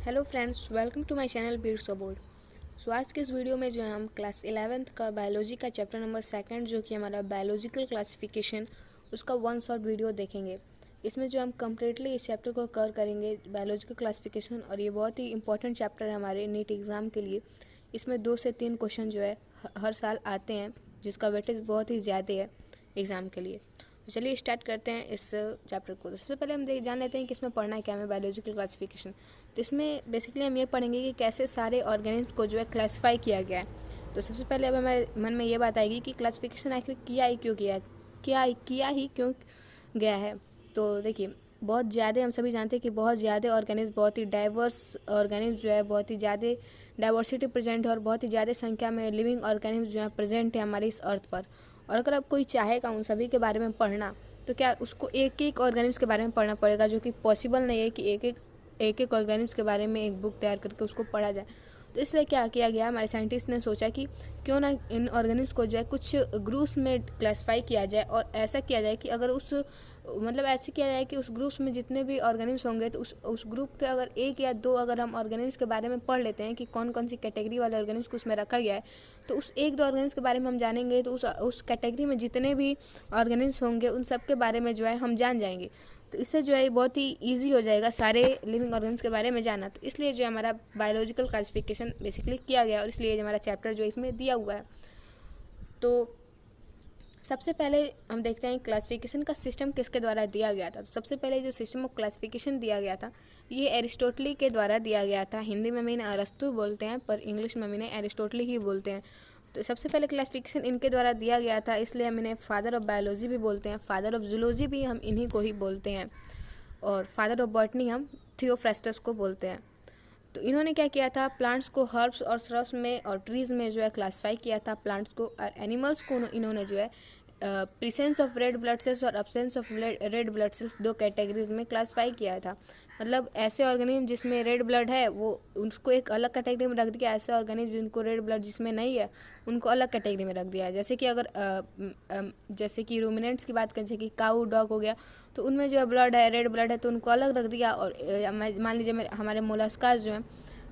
Hello friends, welcome to my channel Beats Board. आज के इस वीडियो में जो है हम क्लास 11th का बायोलॉजी का चैप्टर नंबर 2 जो कि हमारा बायोलॉजिकल क्लासिफिकेशन उसका वन शॉट वीडियो देखेंगे। इसमें जो हम कम्प्लीटली इस चैप्टर को कवर करेंगे बायोलॉजिकल क्लासिफिकेशन, और ये बहुत ही इंपॉर्टेंट चैप्टर है हमारे नीट एग्ज़ाम के लिए। इसमें 2 से 3 क्वेश्चन जो है हर साल आते हैं, जिसका वेटेज बहुत ही ज़्यादा है एग्ज़ाम के लिए। तो चलिए स्टार्ट करते हैं इस चैप्टर को। तो सबसे पहले हम जान लेते हैं कि इसमें पढ़ना क्या है बायोलॉजिकल क्लासिफिकेशन। तो इसमें बेसिकली हम ये पढ़ेंगे कि कैसे सारे ऑर्गेनिज्म को जो है क्लासिफाई किया गया है। तो सबसे पहले अब हमारे मन में ये बात आएगी कि क्लासिफिकेशन आखिर किया ही क्यों गया है, किया ही क्यों गया है। तो देखिए, बहुत ज़्यादा हम सभी जानते हैं कि बहुत ज़्यादा ऑर्गेनिज्म, बहुत ही डाइवर्स ऑर्गेनिज्म जो है, बहुत ही ज़्यादा डाइवर्सिटी प्रेजेंट है और बहुत ही ज़्यादा संख्या में लिविंग ऑर्गेनिज्म जो है प्रेजेंट है हमारी इस अर्थ पर। और अगर अब कोई चाहेगा उन सभी के बारे में पढ़ना, तो क्या उसको एक एक ऑर्गेनिज्म के बारे में पढ़ना पड़ेगा, जो कि पॉसिबल नहीं है कि एक एक ऑर्गेनिज्म के बारे में एक बुक तैयार करके उसको पढ़ा जाए। तो इसलिए क्या किया गया, हमारे साइंटिस्ट ने सोचा कि क्यों ना इन ऑर्गेनिज्म को जो है कुछ ग्रुप्स में क्लासिफाई किया जाए, और ऐसा किया जाए कि अगर उस ऐसे किया जाए कि उस ग्रुप्स में जितने भी ऑर्गेनिज्म होंगे, तो उस ग्रुप के अगर एक या दो अगर हम ऑर्गेनिज्म के बारे में पढ़ लेते हैं कि कौन कौन सी कैटेगरी वाले ऑर्गेनिज्म को उसमें रखा गया है, तो उस एक दो ऑर्गेनिज्म के बारे में हम जानेंगे, तो उस कैटेगरी में जितने भी ऑर्गेनिज्म होंगे उन सब के बारे में जो है हम जान जाएंगे। तो इससे जो है बहुत ही ईजी हो जाएगा सारे लिविंग ऑर्गन्स के बारे में जानना। तो इसलिए जो है हमारा बायोलॉजिकल क्लासिफिकेशन बेसिकली किया गया, और इसलिए हमारा चैप्टर जो इसमें दिया हुआ है। तो सबसे पहले हम देखते हैं क्लासिफिकेशन का सिस्टम किसके द्वारा दिया गया था। तो सबसे पहले जो सिस्टम ऑफ क्लासिफिकेशन दिया गया था, ये एरिस्टोटली के द्वारा दिया गया था। हिंदी में मैंने अरस्तु बोलते हैं, पर इंग्लिश में मैंने एरिस्टोटली ही बोलते हैं। तो सबसे पहले क्लासिफिकेशन इनके द्वारा दिया गया था, इसलिए हम इन्हें फादर ऑफ बायोलॉजी भी बोलते हैं, फादर ऑफ जूलॉजी भी हम इन्हीं को ही बोलते हैं, और फादर ऑफ बॉटनी हम थियोफ्रास्टस को बोलते हैं। तो इन्होंने क्या किया था, प्लांट्स को हर्ब्स और श्रब्स में और ट्रीज़ में जो है क्लासिफाई किया था। प्लांट्स को और एनिमल्स को इन्होंने जो है presence of red blood cells और absence of red blood cells 2 categories में क्लासिफाई किया था। मतलब ऐसे ऑर्गेनिज्म जिसमें रेड ब्लड है वो उसको एक अलग कैटेगरी में रख दिया, ऐसे ऑर्गेनिज्म जिनको रेड ब्लड जिसमें नहीं है उनको अलग कैटेगरी में रख दिया है। जैसे कि अगर जैसे कि रूमिनेंट्स की बात करें, जैसे कि काऊ डॉग हो गया, तो उनमें जो है ब्लड है, रेड ब्लड है, तो उनको अलग रख दिया। और मान लीजिए हमारे मोलस्कास जो हैं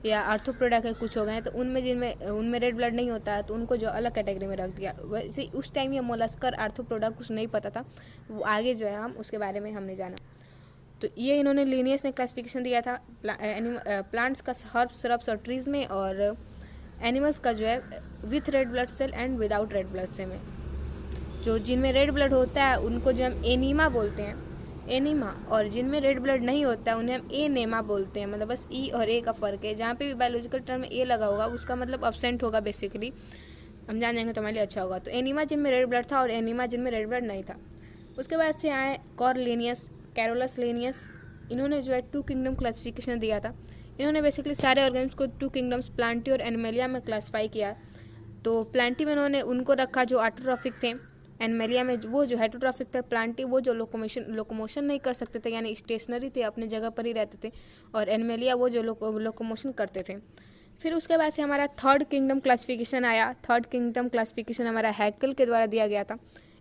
या आर्थ्रोपोडा के कुछ हो गए हैं, तो उनमें रेड ब्लड नहीं होता है, तो उनको जो अलग कैटेगरी में रख दिया। वैसे उस टाइम ये मोलस्का और आर्थ्रोपोडा कुछ नहीं पता था, वो आगे जो है हम उसके बारे में हमने जाना। तो ये इन्होंने लीनियस ने क्लासिफिकेशन दिया था प्लांट्स का हर्ब्स, श्रब्स और ट्रीज में, और एनिमल्स का जो है with red blood cell and without red blood cell में। जो जिनमें रेड ब्लड होता है उनको जो हम एनीमा बोलते हैं, एनीमा, और जिनमें रेड ब्लड नहीं होता है उन्हें हम एनेमा बोलते हैं। मतलब बस ई और ए का फ़र्क है, जहाँ पे भी बायोलॉजिकल टर्म में ए लगा होगा उसका मतलब अब्सेंट होगा, बेसिकली हम जान जाएंगे तो हमारे लिए अच्छा होगा। तो एनीमा जिनमें रेड ब्लड था और एनीमा जिनमें रेड ब्लड नहीं था। उसके बाद से आए कॉर्लिनियस, कैरोलस लेनियस, इन्होंने जो है 2 किंगडम क्लासिफिकेशन दिया था। इन्होंने बेसिकली सारे ऑर्गेनिज्म को 2 किंगडम्स प्लांटी और एनिमेलिया में क्लासीफाई किया। तो प्लांटी में इन्होंने उनको रखा जो ऑटोट्रॉफिक थे, एनिमेलिया में वो जो हेटरोट्रॉफिक थे, प्लांटी वो जो लोकोमोशन नहीं कर सकते थे, यानी स्टेशनरी थे, अपने जगह पर ही रहते थे, और एनिमेलिया वो जो लोकोमोशन करते थे। फिर उसके बाद से हमारा 3rd किंगडम क्लासिफिकेशन आया। 3rd किंगडम क्लासिफिकेशन हमारा हैकल के द्वारा दिया गया था।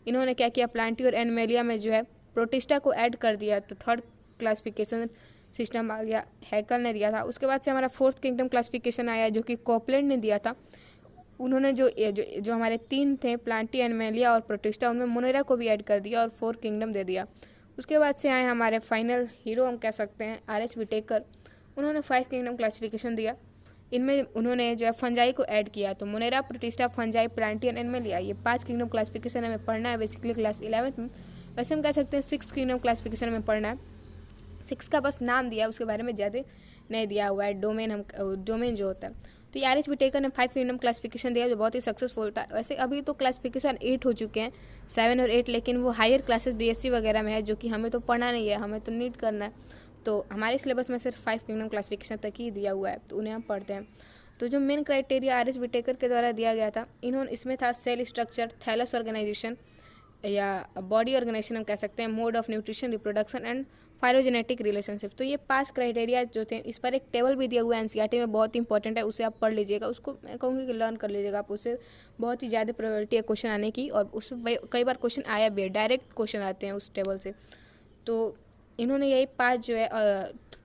इन्होंने क्या किया, प्लांटी और एनिमेलिया में जो है प्रोटिस्टा को ऐड कर दिया, तो 3rd क्लासिफिकेशन सिस्टम आ गया, हैकल ने दिया था। उसके बाद से हमारा 4th किंगडम क्लासिफिकेशन आया, जो कि कोपलैंड ने दिया था। उन्होंने जो हमारे 3 थे, प्लांटी, एनिमेलिया और प्रोटिस्टा, उनमें मोनेरा को भी ऐड कर दिया और 4 किंगडम दे दिया। उसके बाद से आए हमारे फाइनल हीरो हम कह सकते हैं, आर.एच. विटेकर। उन्होंने 5 किंगडम क्लासिफिकेशन दिया। इनमें उन्होंने जो है फंजाई को ऐड किया। तो Monera, protista, fungi, Plantae and animalia, ये 5 किंगडम क्लासिफिकेशन हमें पढ़ना है बेसिकली क्लास 11th में। वैसे हम कह सकते हैं 6 किंगडम क्लासिफिकेशन हमें पढ़ना है। 6 का बस नाम दिया, उसके बारे में ज़्यादा नहीं दिया हुआ है, डोमेन जो होता है। तो आर.एच. विटेकर ने 5 किंगडम क्लासिफिकेशन दिया, जो बहुत ही सक्सेसफुल था। वैसे अभी तो क्लासिफिकेशन 8 हो चुके हैं, 7 और 8, लेकिन वो हायर क्लासेस बीएससी वगैरह में है, जो कि हमें तो पढ़ना नहीं है, हमें तो नीट करना है। तो हमारे सिलेबस में सिर्फ 5 किंगडम क्लासिफिकेशन तक ही दिया हुआ है, तो उन्हें हम पढ़ते हैं। तो जो मेन क्राइटेरिया आर.एच. विटेकर के द्वारा दिया गया था, इन्होंने इसमें था सेल स्ट्रक्चर, थैलस ऑर्गेनाइजेशन या बॉडी ऑर्गेनाइजेशन हम कह सकते हैं, mode of nutrition, reproduction and phylogenetic relationship. तो ये 5 क्राइटेरिया जो थे, इस पर एक टेबल भी दिया हुआ है एनसीईआरटी में, बहुत इंपॉर्टेंट है, उसे आप पढ़ लीजिएगा। उसको मैं कहूँगी कि लर्न कर लीजिएगा आप, उससे बहुत ही ज़्यादा प्रोबेबिलिटी है क्वेश्चन आने की, और उसमें कई बार क्वेश्चन आया भी है, डायरेक्ट क्वेश्चन आते हैं उस टेबल से। तो इन्होंने यही 5 जो है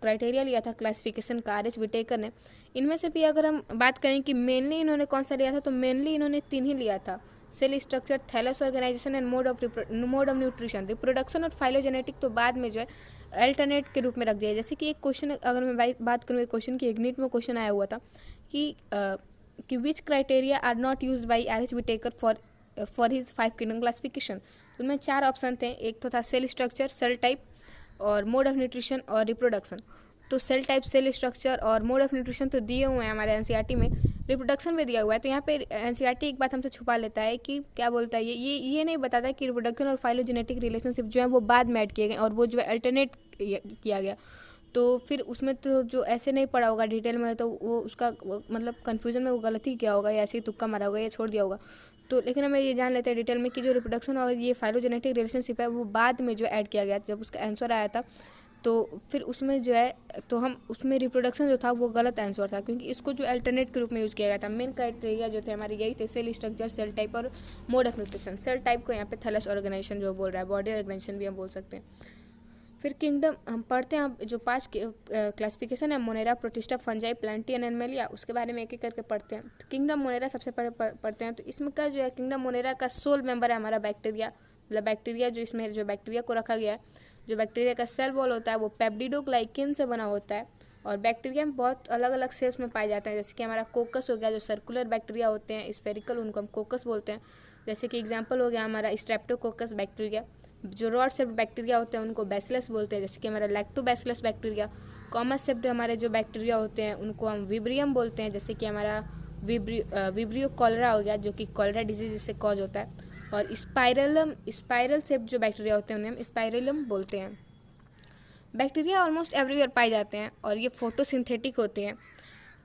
क्राइटेरिया लिया था क्लासिफिकेशन का आर एच विटेकर ने। इनमें से भी अगर हम बात करें कि मेनली इन्होंने कौन सा लिया था, तो मेनली इन्होंने 3 ही लिया था, cell structure, thallus organisation and mode of nutrition. Reproduction और फाइलोजेनेटिक तो बाद में जो है अल्टरनेट के रूप में रख दिया। जैसे कि एक क्वेश्चन अगर मैं बात करूँ, एक क्वेश्चन की इग्निट में क्वेश्चन आया हुआ था कि which criteria are not use by R H Whittaker for his 5 kingdom classification. उनमें 4 ऑप्शन थे, एक तो था सेल स्ट्रक्चर, सेल टाइप और मोड ऑफ न्यूट्रिशन और रिप्रोडक्शन। तो सेल टाइप, सेल स्ट्रक्चर और मोड ऑफ न्यूट्रिशन तो दिए हुए हैं हमारे एनसीईआरटी में, रिप्रोडक्शन भी दिया हुआ है। तो यहाँ पे एनसीईआरटी एक बात हमसे छुपा लेता है कि क्या बोलता है, ये नहीं बताता है कि रिप्रोडक्शन और फाइलोजेनेटिक रिलेशनशिप जो है वो बाद में ऐड किए गए और वो जो है अल्टरनेट किया गया। तो फिर उसमें तो जो ऐसे नहीं पढ़ा होगा डिटेल में, तो वो उसका मतलब कन्फ्यूजन में वो गलती किया होगा या ऐसे ही तुक्का मारा होगा या छोड़ दिया होगा। तो लेकिन हमें ये जान लेते हैं डिटेल में कि जो रिप्रोडक्शन और ये फाइलोजेनेटिक रिलेशनशिप है वो बाद में जो ऐड किया गया। जब उसका आंसर आया था तो फिर उसमें जो है, तो हम उसमें रिप्रोडक्शन जो था वो गलत आंसर था, क्योंकि इसको जो अल्टरनेट के रूप में यूज़ किया गया था। मेन क्राइटेरिया जो थे हमारे यही थे, सेल स्ट्रक्चर, सेल टाइप और mode of nutrition. Cell type को यहाँ पे थैलस ऑर्गेनाइजेशन जो बोल रहा है, बॉडी ऑर्गेनाइजेशन भी हम बोल सकते हैं। फिर किंगडम हम पढ़ते हैं, जो 5 क्लासिफिकेशन है, Monera, protista, fungi, Plantae and Animalia, उसके बारे में एक एक करके पढ़ते हैं। तो किंगडम मोनेरा सबसे पहले पढ़ते हैं। तो इसमें का जो है किंगडम मोनेरा का सोल मेंबर है हमारा बैक्टीरिया, मतलब बैक्टीरिया जो इसमें जो बैक्टीरिया को रखा गया है। जो बैक्टीरिया का सेल वॉल होता है वो पेप्टिडोग्लाइकेन से बना होता है और बैक्टीरिया में बहुत अलग अलग शेप्स में पाए जाते हैं। जैसे कि हमारा कोकस हो गया, जो सर्कुलर बैक्टीरिया होते हैं, स्फेरिकल, उनको हम कोकस बोलते हैं। जैसे कि एग्जांपल हो गया हमारा स्ट्रेप्टोकोकस बैक्टीरिया। जो रॉड शेप्ड बैक्टीरिया होते हैं उनको बैसिलस बोलते हैं, जैसे कि हमारा लैक्टोबैसिलस बैक्टीरिया। कॉमस शेप्ड हमारे जो बैक्टीरिया होते हैं उनको हम विब्रियम बोलते हैं, जैसे कि हमारा विब्रियो कॉलरा हो गया, जो कि कॉलरा डिजीज से कॉज होता है। और स्पाइरल शेप जो बैक्टीरिया होते हैं उन्हें हम स्पाइरलम बोलते हैं। बैक्टीरिया ऑलमोस्ट एवरीवेयर पाए जाते हैं और ये फोटोसिंथेटिक होते हैं।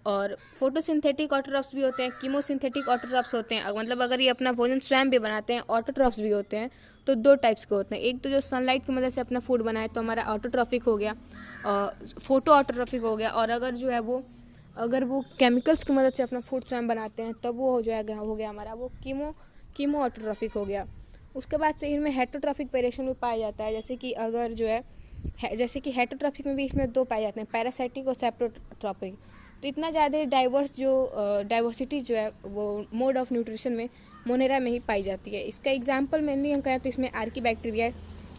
और फोटोसिंथेटिक ऑटोट्रॉफ्स भी होते हैं, कीमोसिंथेटिक ऑटोट्रॉफ्स होते हैं। मतलब अगर ये अपना भोजन स्वयं भी बनाते हैं, ऑटोट्रॉफ्स भी होते हैं। तो 2 टाइप्स के होते हैं, एक तो जो सनलाइट की मदद से अपना फूड बनाए तो हमारा ऑटोट्रॉफिक हो गया, फोटो ऑटोट्रॉफिक हो गया। और अगर वो केमिकल्स की मदद से अपना फूड स्वयं बनाते हैं तब वो जो है हो गया हमारा वो कीमो ऑटोट्रॉफिक हो गया। उसके बाद से इनमें हेटरोट्रॉफिक वेरिएशन भी पाया जाता है, जैसे कि अगर जो है जैसे कि हेटरोट्रॉफिक में भी इसमें 2 पाए जाते हैं, पैरासाइटिक और सेप्टोट्रॉफिक। तो इतना ज़्यादा डाइवर्सिटी जो है वो मोड ऑफ न्यूट्रिशन में मोनेरा में ही पाई जाती है। इसका एग्जांपल मेनली हम कहें तो इसमें आर्की बैक्टीरिया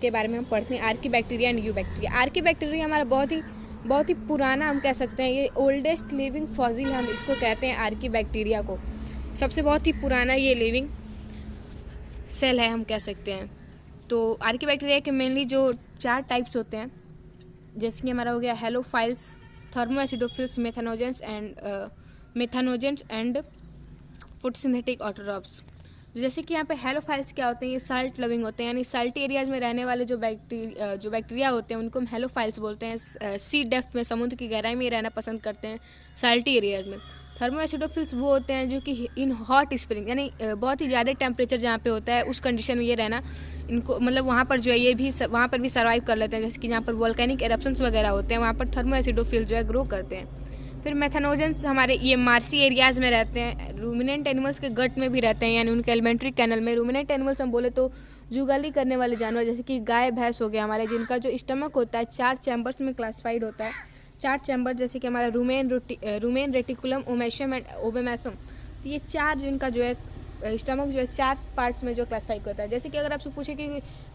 के बारे में हम पढ़ते हैं, Archie bacteria and you bacteria. Archie bacteria हमारा बहुत ही पुराना हम कह सकते हैं, ये ओल्डेस्ट लिविंग फॉसिल हम इसको कहते हैं आर्की बैक्टीरिया को। सबसे बहुत ही पुराना ये लिविंग सेल है हम कह सकते हैं। तो आर्की बैक्टीरिया के मेनली जो 4 टाइप्स होते हैं, जैसे कि हमारा हो गया हेलोफाइल्स, थर्मोएसिडोफिल्स, मेथानोजेंट्स एंड फोटोसिंथेटिक ऑटोट्रॉफ्स। जैसे कि यहाँ पे हेलोफाइल्स क्या होते हैं, ये साल्ट लविंग होते हैं, यानी साल्टी एरियाज में रहने वाले जो बैक्टीरिया होते हैं उनको हम हेलोफाइल्स बोलते हैं। सी डेप्थ में, समुद्र की गहराई में रहना पसंद करते हैं साल्टी एरियाज में। थर्मोएसिडोफिल्स वो होते हैं जो कि इन हॉट स्प्रिंग, यानी बहुत ही ज़्यादा टेम्परेचर जहाँ पे होता है उस कंडीशन में ये रहना, इनको मतलब वहाँ पर जो है ये भी वहाँ पर भी सर्वाइव कर लेते हैं। जैसे कि जहाँ पर वोल्केनिक एरप्शंस वगैरह होते हैं वहाँ पर थर्मोएसिडोफिल जो है ग्रो करते हैं। फिर मेथानोजेंस हमारे ये मार्सी एरियाज़ में रहते हैं, रूमिनेंट एनिमल्स के गट में भी रहते हैं, यानी उनके एलिमेंट्री कैनल में। रूमिनेंट एनिमल्स हम बोले तो जुगाली करने वाले जानवर, जैसे कि गाय भैंस हो गया हमारे, जिनका जो स्टमक होता है 4 चैम्बर्स में क्लासिफाइड होता है। 4 चैम्बर, जैसे कि हमारा रूमेन, रेटिकुलम, ओमेशम एंड ओबेमैसम। तो ये 4 जिनका जो है स्टमक जो है 4 पार्ट्स में जो क्लासिफाई करता है। जैसे कि अगर आपसे पूछे कि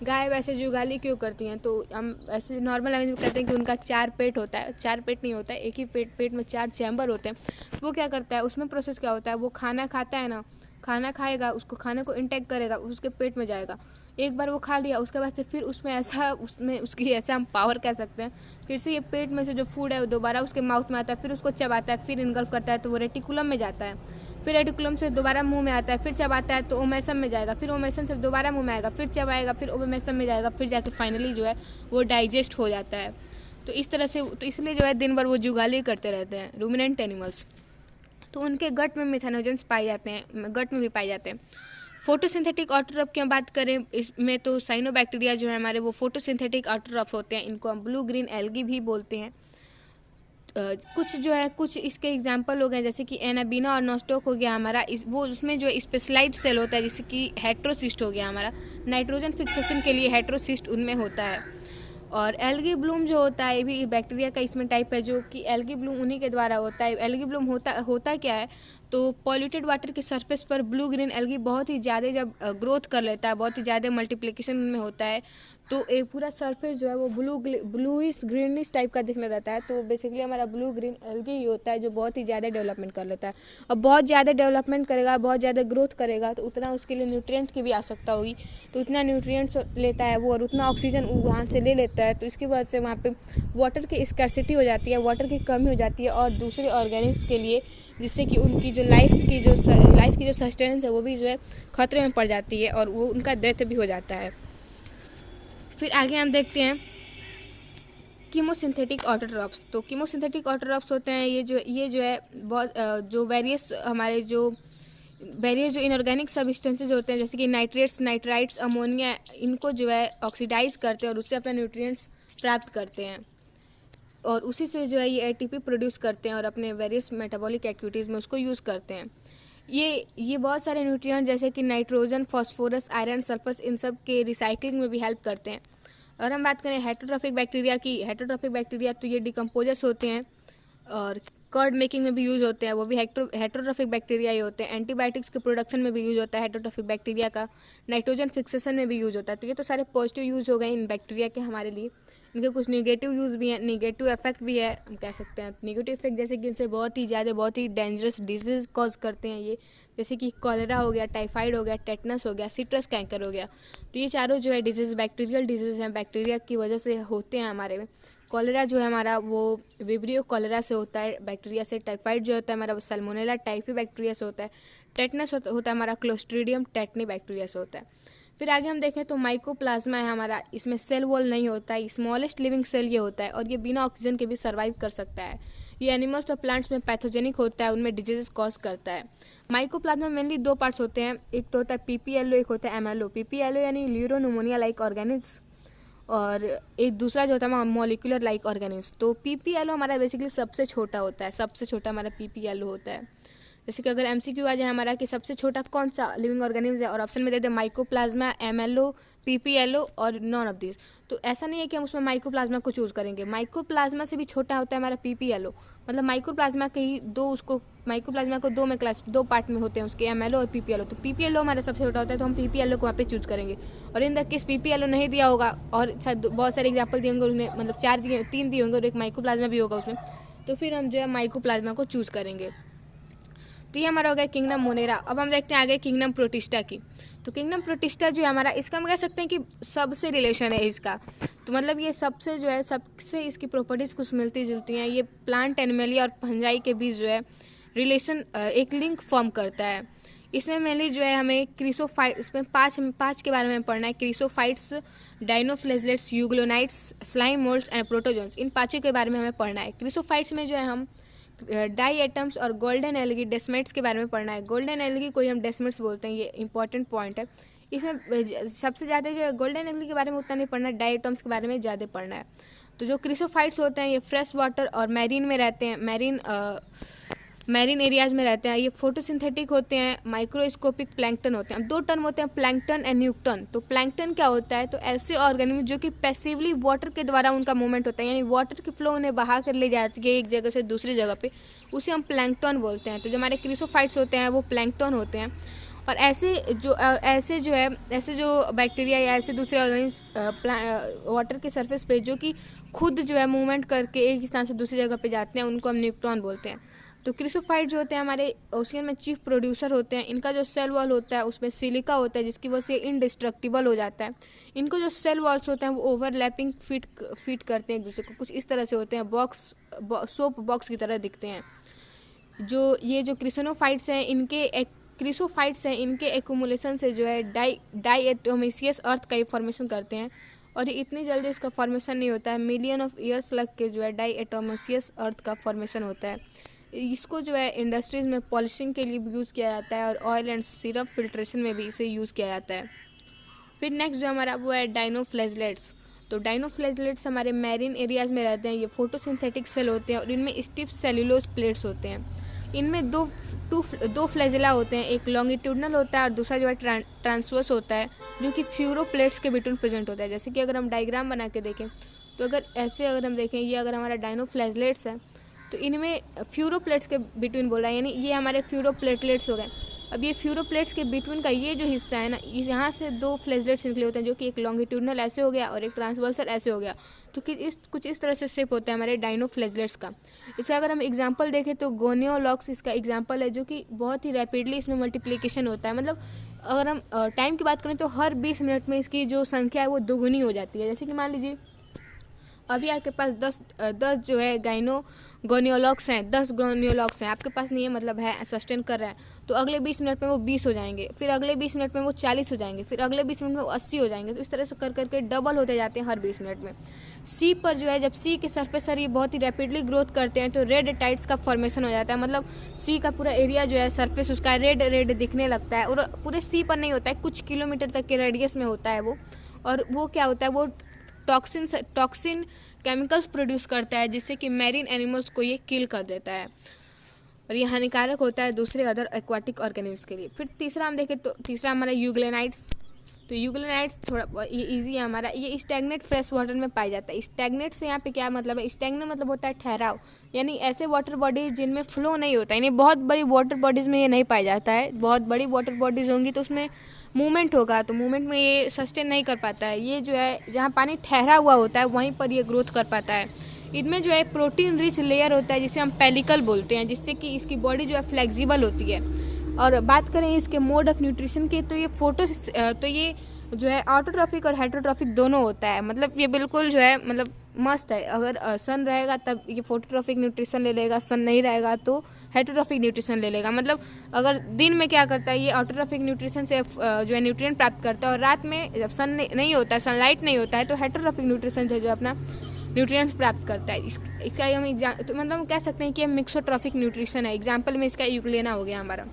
गाय वैसे जुगाली क्यों करती हैं, तो हम ऐसे नॉर्मल लैंग्वेज में कहते हैं कि उनका 4 पेट होता है। 4 पेट नहीं होता है, एक ही पेट में 4 चैम्बर होते हैं। तो वो क्या करता है, उसमें प्रोसेस क्या होता है, वो खाना खाता है ना, खाना खाएगा, उसको खाने को इंटेक करेगा, उसके पेट में जाएगा। एक बार वो खा लिया उसके बाद से फिर उसमें उसकी ऐसा हम पावर कह सकते हैं, फिर से ये पेट में से जो फूड है वो दोबारा उसके माउथ में आता है, फिर उसको चबाता है, फिर इनगल्फ करता है तो वो रेटिकुलम में जाता है। फिर रेटिकुलम से दोबारा मुंह में आता है, फिर चबाता है तो ओमेसम में जाएगा, फिर ओमेसम से दोबारा मुंह में आएगा, फिर चबाएगा, फिर ओमेसम में जाएगा, फिर जाके फाइनली जो है वो डाइजेस्ट हो जाता है। तो इस तरह से, तो इसलिए जो है दिन भर वो जुगाली करते रहते हैं रूमिनेंट एनिमल्स। तो उनके गट में मेथानोजेंस पाए जाते हैं, गट में भी पाए जाते हैं। फोटोसिंथेटिक ऑटोट्रॉफ की हम बात करें इसमें तो साइनोबैक्टीरिया जो है हमारे वो फोटोसिंथेटिक ऑटोट्रॉफ होते हैं। इनको हम ब्लू ग्रीन एल्गी भी बोलते हैं। कुछ इसके एग्जांपल हो गए, जैसे कि एनाबीना और नोस्टोक हो गया हमारा, वो उसमें जो स्पेशलाइज्ड सेल होता है, जैसे कि हेट्रोसिस्ट हो गया हमारा, नाइट्रोजन फिक्सेशन के लिए हेट्रोसिस्ट उनमें होता है। और एल्गी ब्लूम जो होता है ये भी बैक्टीरिया का इसमें टाइप है, जो कि एल्गी ब्लूम उन्हीं के द्वारा होता है। एल्गी ब्लूम होता क्या है, तो पॉल्यूटेड वाटर के सरफेस पर ब्लू ग्रीन एल्गी बहुत ही ज़्यादा जब ग्रोथ कर लेता है, बहुत ही ज़्यादा मल्टीप्लिकेशन में होता है, तो एक पूरा सरफेस जो है वो ब्लूइश ग्रीनिश टाइप का दिखने रहता है। तो बेसिकली हमारा ब्लू ग्रीन एल्गी ही होता है जो बहुत ही ज़्यादा डेवलपमेंट कर लेता है। और बहुत ज़्यादा डेवलपमेंट करेगा, बहुत ज़्यादा ग्रोथ करेगा, तो उतना उसके लिए न्यूट्रिएंट्स की भी आवश्यकता होगी, तो उतना न्यूट्रिएंट्स लेता है वो और उतना ऑक्सीजन वहाँ से ले लेता है। तो इसकी वजह से वहाँ पे वाटर की स्कैर्सिटी हो जाती है, वाटर की कमी हो जाती है और दूसरे ऑर्गेनिक्स के लिए, जिससे कि उनकी जो लाइफ की जो सस्टेनेंस है वो भी जो है खतरे में पड़ जाती है और वो उनका डेथ भी हो जाता है। फिर आगे हम देखते हैं कीमोसिंथेटिक ऑटोट्रॉप्स। तो कीमोसिंथेटिक ऑटोट्रॉप्स होते हैं ये जो है बहुत जो वेरियस जो इनऑर्गेनिक सब्सटेंसेज होते हैं, जैसे कि नाइट्रेट्स, नाइट्राइट्स, अमोनिया, इनको जो है ऑक्सीडाइज करते हैं और उससे अपने न्यूट्रिएंट्स प्राप्त करते हैं और उसी से जो है ये एटीपी प्रोड्यूस करते हैं और अपने वेरियस मेटाबॉलिक एक्टिविटीज़ में उसको यूज़ करते हैं। ये बहुत सारे न्यूट्रिएंट जैसे कि नाइट्रोजन, फास्फोरस, आयरन, सल्फर, इन सब के रिसाइकलिंग में भी हेल्प करते हैं। और हम बात करें हेटरोट्रॉफिक बैक्टीरिया की, हेटरोट्रॉफिक बैक्टीरिया तो ये डिकम्पोजर्स होते हैं और कर्ड मेकिंग में भी यूज़ होते हैं, वो भी हेटरोट्रॉफिक बैक्टीरिया ही होते हैं। एंटीबायोटिक्स के प्रोडक्शन में भी यूज़ होता है हेटरोट्रॉफिक बैक्टीरिया का, नाइट्रोजन फिक्सेशन में भी यूज़ होता है। तो ये तो सारे पॉजिटिव यूज़ हो गए इन बैक्टीरिया के हमारे लिए। इनके कुछ निगेटिव यूज़ भी हैं, निगेटिव इफेक्ट भी है, हम कह सकते हैं। निगेटिव इफेक्ट जैसे कि इनसे बहुत ही डेंजरस डिजीज़ कॉज करते हैं ये, जैसे कि कॉलेरा हो गया, टाइफाइड हो गया, टेटनस हो गया, सिट्रस कैंकर हो गया। तो ये चारों जो है डिजीज़ बैक्टीरियल डिजीज़ हैं, बैक्टीरिया की वजह से होते हैं हमारे में। कॉलेरा जो है हमारा वो विब्रियो कॉलेरा से होता है बैक्टीरिया से। टाइफाइड जो होता है हमारा वो सैल्मोनेला टाइफी बैक्टीरिया से होता है। टेटनस होता है हमारा क्लोस्ट्रीडियम टेटनी बैक्टीरिया से होता है। फिर आगे हम देखें तो माइकोप्लाज्मा है हमारा, इसमें सेल वॉल नहीं होता है, स्मॉलेस्ट लिविंग सेल ये होता है और ये बिना ऑक्सीजन के भी सर्वाइव कर सकता है। ये एनिमल्स और प्लांट्स में पैथोजेनिक होता है, उनमें डिजीजेस कॉज करता है। माइकोप्लाज्मा मेनली दो पार्ट्स होते हैं, एक तो होता है पीपीएलओ, एक होता है एमएलओ। पीपीएलओ यानी ल्यूरोनमोनिया लाइक ऑर्गेनिक्स और एक दूसरा जो होता है मॉलिक्यूलर लाइक ऑर्गेनिक्स। तो पीपीएलओ हमारा बेसिकली सबसे छोटा होता है, सबसे छोटा हमारा पीपीएलओ होता है। जैसे कि अगर एमसीक्यू आ जाए हमारा कि सबसे छोटा कौन सा लिविंग ऑर्गेनिज्म है और ऑप्शन में दे दे माइकोप्लाज्मा, एमएलओ, पीपीएलओ और नॉन ऑफ दिस, तो ऐसा नहीं है कि हम उसमें माइकोप्लाज्मा को चूज़ करेंगे। माइकोप्लाज्मा से भी छोटा होता है हमारा पीपीएलओ, मतलब माइकोप्लाज्मा के ही माइकोप्लाज्मा को दो पार्ट में होते हैं उसके, एमएलओ और पीपीएलओ। तो पीपीएलओ हमारा सबसे छोटा होता है, तो हम पीपीएलओ को वहाँ पे चूज़ करेंगे। और इन द केस पीपीएलओ नहीं दिया होगा और शायद बहुत सारे एग्जाम्पल दिए होंगे उसमें, मतलब 3 दिए होंगे और एक माइकोप्लाज्मा भी होगा उसमें, तो फिर हम जो है माइकोप्लाज्मा को चूज़ करेंगे। तो ये हमारा हो गया किंगडम मोनेरा। अब हम देखते हैं आगे किंगडम प्रोटिस्टा की। तो किंगडम प्रोटिस्टा जो है हमारा, इसका हम कह सकते हैं कि सबसे रिलेशन है इसका। तो मतलब ये सबसे जो है सबसे इसकी प्रॉपर्टीज़ कुछ मिलती जुलती हैं। ये प्लांट, एनिमली और फंजाई के बीच जो है रिलेशन, एक लिंक फॉर्म करता है। इसमें मेनली जो है हमें क्रीसोफाइट, इसमें पाँच के बारे में पढ़ना है। Chrysophytes, dinoflagellates, euglenoids, slime moulds and protozoans, इन पाँचों के बारे में हमें पढ़ना है। क्रीसोफाइट्स में जो है हम डाई एटम्स और गोल्डन एल्गी डेस्मेट्स के बारे में पढ़ना है। गोल्डन एल्गी को ही हम डेस्मेट्स बोलते हैं, ये इंपॉर्टेंट पॉइंट है। इसमें सबसे ज़्यादा जो है गोल्डन एल्गी के बारे में उतना नहीं पढ़ना है, डाई एटम्स के बारे में ज़्यादा पढ़ना है। तो जो क्रिसोफाइट्स होते हैं ये फ्रेश वाटर और मैरीन में रहते हैं, मैरीन एरियाज में रहते हैं। ये फोटोसिंथेटिक होते हैं, माइक्रोस्कोपिक प्लैंकटन होते हैं। अब दो टर्म होते हैं, प्लैंकटन एंड न्यूक्टन। तो प्लैंकटन क्या होता है, तो ऐसे ऑर्गेनिज्म जो कि पैसिवली वाटर के द्वारा उनका मूवमेंट होता है, यानी वाटर की फ्लो उन्हें बहा कर ले जाती है एक जगह से दूसरी जगह पे, उसे हम प्लैंकटन बोलते हैं। तो जो हमारे क्रिसोफाइट्स होते हैं वो प्लैंकटन होते हैं। और ऐसे जो बैक्टीरिया या ऐसे दूसरे ऑर्गेनिज्म वाटर के सरफेस पे जो कि खुद जो है मूवमेंट करके एक स्थान से दूसरी जगह पे जाते हैं, उनको हम न्यूक्टॉन बोलते हैं। तो क्रिसोफाइट जो होते हैं हमारे ओशियन में चीफ प्रोड्यूसर होते हैं। इनका जो सेल वॉल होता है उसमें सिलिका होता है, जिसकी वजह से इंडिस्ट्रक्टिबल हो जाता है। इनको जो सेल वॉल्स होते हैं वो ओवरलैपिंग फिट करते हैं एक दूसरे को, कुछ इस तरह से होते हैं, सोप बॉक्स की तरह दिखते हैं। ये जो क्रिसोफाइट्स हैं इनके एक्यूमुलेशन से जो है डाइएटोमिसियस अर्थ का फॉर्मेशन करते हैं और ये इतनी जल्दी इसका फॉर्मेशन नहीं होता है, मिलियन ऑफ ईयर्स लग के जो है डाइएटोमिसियस अर्थ का फॉर्मेशन होता है। इसको जो है इंडस्ट्रीज़ में पॉलिशिंग के लिए भी यूज़ किया जाता है और ऑयल एंड सिरप फिल्ट्रेशन में भी इसे यूज़ किया जाता है। फिर नेक्स्ट जो हमारा वो है डाइनोफ्लेजलेट्स। तो डाइनोफ्लेजलेट्स हमारे मैरीन एरियाज़ में रहते हैं। ये फोटोसिंथेटिक सेल होते हैं और इनमें स्टिफ सेल्यूलोज प्लेट्स होते हैं। इनमें दो फ्लैजेला होते हैं, एक लॉन्गिट्यूडनल होता है और दूसरा जो है ट्रांसवर्स होता है, जो कि फ्यूरो प्लेट्स के बिटवीन प्रेजेंट होता है। जैसे कि अगर हम डायग्राम बना के देखें तो अगर हम देखें, ये अगर हमारा डायनोफ्लैजलेट्स है तो इनमें फ्यूरोप्लेट्स के बिटवीन बोल रहा है, यानी ये हमारे फ्यूरोप्लेटलेट्स हो गए। अब ये फ्यूरोप्लेट्स के बिटवीन का ये जो हिस्सा है ना, यहाँ से दो फ्लैजलेट्स निकले होते हैं, जो कि एक लॉन्गिट्यूडनल ऐसे हो गया और एक ट्रांसवर्सल ऐसे हो गया। तो कि कुछ इस तरह से शेप होता है हमारे डायनोफ्लैजलेट्स का। इसका अगर हम एग्जांपल देखें तो गोनियोलॉक्स इसका एग्जांपल है, जो कि बहुत ही रैपिडली इसमें मल्टीप्लिकेशन होता है। मतलब अगर हम टाइम की बात करें तो हर 20 मिनट में इसकी जो संख्या है वो दोगुनी हो जाती है। जैसे कि मान लीजिए अभी आपके पास 10 जो है गोनियोलॉक्स हैं, 10 गोनियोलॉक्स हैं आपके पास नहीं है, मतलब है सस्टेन कर रहा है, तो अगले 20 मिनट में वो 20 हो जाएंगे, फिर अगले 20 मिनट में वो 40 हो जाएंगे, फिर अगले 20 मिनट में वो 80 हो जाएंगे। तो इस तरह से कर करके डबल होते जाते हैं हर 20 मिनट में। सी पर जो है, जब सी के सरफेस पर ये बहुत ही रैपिडली ग्रोथ करते हैं तो रेड टाइड्स का फॉर्मेशन हो जाता है। मतलब सी का पूरा एरिया जो है सरफेस उसका रेड दिखने लगता है, और पूरे सी पर नहीं होता है, कुछ किलोमीटर तक के रेडियस में होता है वो। और वो क्या होता है, वो टॉक्सिन केमिकल्स प्रोड्यूस करता है, जिससे कि मैरीन एनिमल्स को ये किल कर देता है, और ये हानिकारक होता है दूसरे अदर एक्वाटिक ऑर्गेनिम्स के लिए। फिर तीसरा हम देखें तो तीसरा हमारा यूग्लेनाइट्स। तो यूग्लेनाइट्स थोड़ा ये इजी है हमारा, ये स्टैग्नेट फ्रेश वाटर में पाया जाता है। स्टैग्नेट से यहाँ पे क्या मतलब है, स्टैग्नेट मतलब होता है ठहराव, यानी ऐसे वाटर बॉडीज जिनमें फ्लो नहीं होता है, यानी बहुत बड़ी वाटर बॉडीज़ में ये नहीं पाया जाता है। बहुत बड़ी वाटर बॉडीज़ होंगी तो उसमें मूवमेंट होगा, तो मूवमेंट में ये सस्टेन नहीं कर पाता है। ये जो है जहाँ पानी ठहरा हुआ होता है वहीं पर ये ग्रोथ कर पाता है। इनमें जो है प्रोटीन रिच लेयर होता है, जिसे हम पेलिकल बोलते हैं, जिससे कि इसकी बॉडी जो है फ्लेक्सिबल होती है। और बात करें इसके मोड ऑफ न्यूट्रिशन की, तो ये जो है ऑटोट्रॉफिक और हेटरोट्रॉफिक दोनों होता है। मतलब ये बिल्कुल जो है मतलब मस्त है। अगर सन रहेगा तब ये फोटोट्रॉफिक न्यूट्रिशन ले लेगा, सन नहीं रहेगा तो हेटरोट्रॉफिक न्यूट्रिशन ले लेगा। मतलब अगर दिन में क्या करता है, ये ऑटोट्रॉफिक न्यूट्रिशन से जो है न्यूट्रिएंट प्राप्त करता है, और रात में जब सन नहीं होता है, सनलाइट नहीं होता है, तो हेटरोट्रॉफिक न्यूट्रिशन से जो अपना न्यूट्रिएंट्स प्राप्त करता है। इसका हम तो मतलब हम कह सकते हैं कि ये मिक्सोट्रॉफिक न्यूट्रिशन है। एग्जाम्पल में इसका यूग्लेना हो गया हमारा।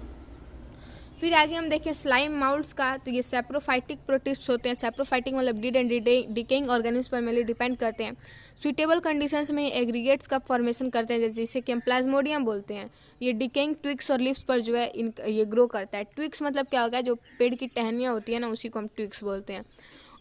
फिर आगे हम देखें स्लाइम माउल्ट्स का, तो ये सैप्रोफाइटिक प्रोटिस्ट होते हैं। सैप्रोफाइटिक मतलब डीड एंड डिकेइंग ऑर्गेनिम्स पर मेनली डिपेंड करते हैं। सुइटेबल कंडीशंस में एग्रीगेट्स का फॉर्मेशन करते हैं, जैसे कि हम प्लाज्मोडियम बोलते हैं। ये डिकेइंग ट्विक्स और लीव्स पर जो है ये ग्रो करता है। ट्विक्स मतलब क्या होगा, जो पेड़ की टहनियाँ होती है ना, उसी को हम ट्विक्स बोलते हैं।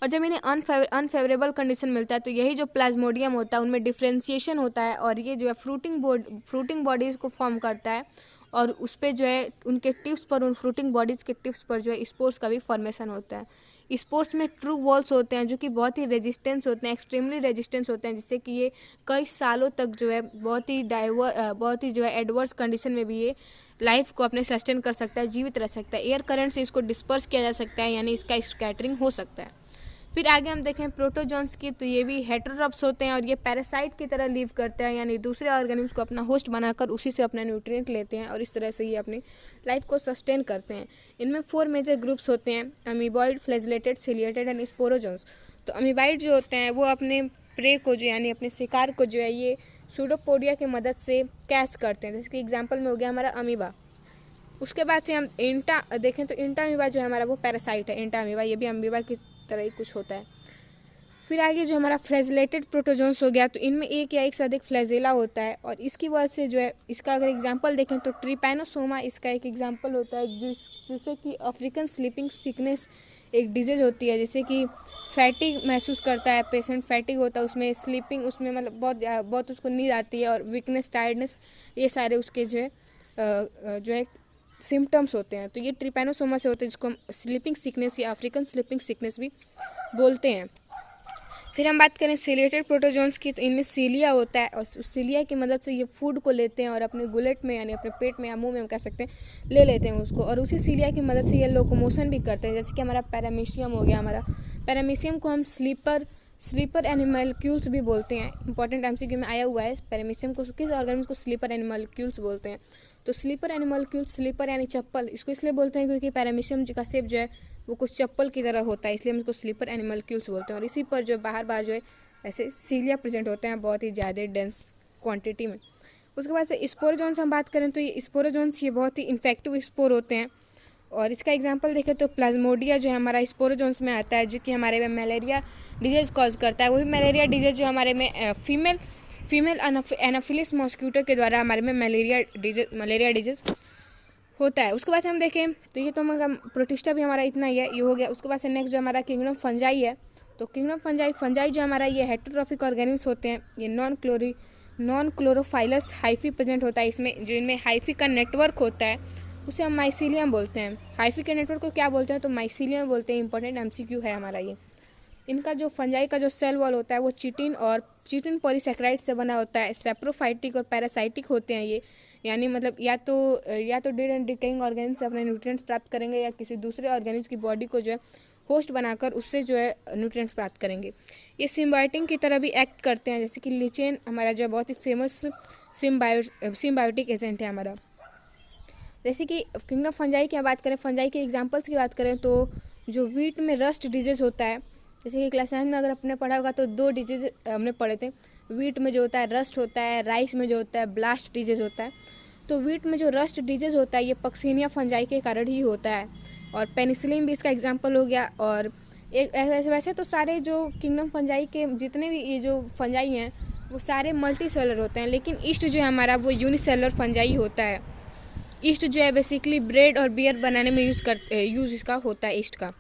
और जब इन्हें अनफेवरेबल कंडीशन मिलता है तो यही जो प्लाज्मोडियम होता है उनमें डिफ्रेंशिएशन होता है, और ये जो है फ्रूटिंग बॉडीज़ को फॉर्म करता है, और उस पर जो है उनके टिप्स पर, उन फ्रूटिंग बॉडीज़ के टिप्स पर जो है स्पोर्स का भी फॉर्मेशन होता है। स्पोर्स में ट्रू वॉल्स होते हैं, जो कि बहुत ही रेजिस्टेंस होते हैं, एक्सट्रीमली रेजिस्टेंस होते हैं, जिससे कि ये कई सालों तक जो है बहुत ही जो है एडवर्स कंडीशन में भी ये लाइफ को अपने सस्टेन कर सकता है, जीवित रह सकता है। एयर करंट से इसको डिस्पर्स किया जा सकता है, यानी इसका स्कैटरिंग हो सकता है। फिर आगे हम देखें प्रोटोजोन्स की, तो ये भी हेटेरोट्रॉप्स होते हैं, और ये पैरासाइट की तरह लीव करते हैं, यानी दूसरे ऑर्गेनिम्स को अपना होस्ट बनाकर उसी से अपना न्यूट्रिएंट लेते हैं, और इस तरह से ये अपनी लाइफ को सस्टेन करते हैं। इनमें 4 मेजर ग्रुप्स होते हैं, amoeboid, flagellated, ciliated and sporozoans. तो अमीबॉइड जो होते हैं वो अपने प्रे को जो यानी अपने शिकार को जो है ये सूडोपोडिया की मदद से कैच करते हैं, जैसे कि एग्जाम्पल में हो गया हमारा अमीबा। उसके बाद से हम इंटा देखें तो इंटा अमीबा जो है हमारा वो पैरासाइट है। इंटा अमीबा ये भी अमीबा की तरह ही कुछ होता है। फिर आगे जो हमारा फ्लैजिलेटेड प्रोटोजोन्स हो गया, तो इनमें एक या एक से अधिक फ्लैजिला होता है, और इसकी वजह से जो है इसका अगर एग्जांपल देखें तो ट्रिपैनोसोमा इसका एक एग्जांपल होता है, जिससे कि अफ्रीकन स्लीपिंग सिकनेस एक डिजीज होती है, जैसे कि फैटिग महसूस करता है पेशेंट, फैटिग होता है उसमें, स्लीपिंग उसमें मतलब बहुत उसको नींद आती है, और वीकनेस, टायर्डनेस, ये सारे उसके जो है सिम्टम्स होते हैं। तो ये ट्रिपैनोसोमा से होते हैं, जिसको हम स्लीपिंग सिकनेस या अफ्रीकन स्लीपिंग सिकनेस भी बोलते हैं। फिर हम बात करें सिलिएटेड प्रोटोजोन्स की, तो इनमें सीलिया होता है, और उस सीलिया की मदद से ये फूड को लेते हैं और अपने गुलेट में यानी अपने पेट में या मुंह में हम कह सकते हैं ले लेते हैं उसको, और उसी सीलिया की मदद से ये लोकोमोशन भी करते हैं। जैसे कि हमारा पैरामीशियम हो गया, हमारा पैरामीशियम को हम स्लीपर एनिमलक्यूल्स भी बोलते हैं। इंपॉर्टेंट एमसीक्यू में आया हुआ है, पैरामीशियम को किस ऑर्गेनिज्म को स्लीपर एनिमलक्यूल्स बोलते हैं। तो स्लीपर एनिमलक्यूल्स, स्लीपर यानी चप्पल, इसको इसलिए बोलते हैं क्योंकि पैरामीशियम का शेप जो है वो कुछ चप्पल की तरह होता है, इसलिए हम इसको स्लीपर एनिमलक्यूल्स बोलते हैं। और इसी पर जो बाहर जो है ऐसे सीलिया प्रेजेंट होते हैं बहुत ही ज़्यादा डेंस क्वांटिटी में। उसके बाद से स्पोरोजोन्स हम बात करें तो ये स्पोरोजोन्स ये बहुत ही इन्फेक्टिव स्पोर होते हैं, और इसका एग्जांपल देखें तो प्लाज्मोडिया जो है हमारा स्पोरोजोन्स में आता है, जो कि हमारे में मलेरिया डिजीज़ कॉज करता है। वही मलेरिया डिजीज़ जो हमारे में फीमेल एनाफिलिस मॉस्क्यूटो के द्वारा हमारे में मलेरिया डिजीज़ होता है। उसके बाद से हम देखें तो ये तो मतलब प्रोटिस्टा भी हमारा इतना ही है, ये हो गया। उसके बाद से नेक्स्ट जो हमारा किंगडम फंजाई है, तो किंगडम फंजाई, फंजाई जो हमारा ये हेटेरोट्रॉफिक ऑर्गेनिम्स होते हैं, ये नॉन क्लोरोफाइलस हाइफी प्रेजेंट होता है इसमें, जो इनमें हाइफी का नेटवर्क होता है उसे हम माइसीलियम बोलते हैं। हाइफी के नेटवर्क को क्या बोलते हैं, तो माइसीलियम बोलते हैं। इंपॉर्टेंट एमसीक्यू है हमारा ये। इनका जो फंजाई का जो सेल वॉल होता है वो चिटिन पॉलीसेकेराइड से बना होता है। सेप्रोफाइटिक और पैरासाइटिक होते हैं ये, यानी मतलब या तो डेड एंड डिकेइंग ऑर्गेनिज से अपने न्यूट्रिएंट्स प्राप्त करेंगे या किसी दूसरे ऑर्गेनिज की बॉडी को जो है होस्ट बनाकर उससे जो है न्यूट्रिएंट्स प्राप्त करेंगे। ये सिम्बायोटिक की तरह भी एक्ट करते हैं, जैसे कि लिचेन हमारा जो बहुत ही फेमस सिम्बायोटिक एजेंट है हमारा। जैसे कि किंगडम फंजाई की बात करें, फंजाई के एग्जांपल्स की बात करें तो जो वीट में रस्ट डिजीज होता है, जैसे कि क्लास 9 में अगर आपने पढ़ा होगा तो 2 डिजीज हमने पढ़े थे। वीट में जो होता है रस्ट होता है, राइस में जो होता है ब्लास्ट डिजीज होता है। तो वीट में जो रस्ट डिजीज होता है ये पक्सीनिया फंजाई के कारण ही होता है, और पेनिसिलिन भी इसका एग्जाम्पल हो गया। और वैसे तो सारे जो किंगडम फंजाई के जितने भी ये जो फंजाई हैं वो सारे मल्टी सेलर होते हैं, लेकिन ईस्ट जो है हमारा वो यूनिसेलर फंजाई होता है। ईस्ट जो है बेसिकली ब्रेड और बियर बनाने में यूज़ इसका होता है ईस्ट का।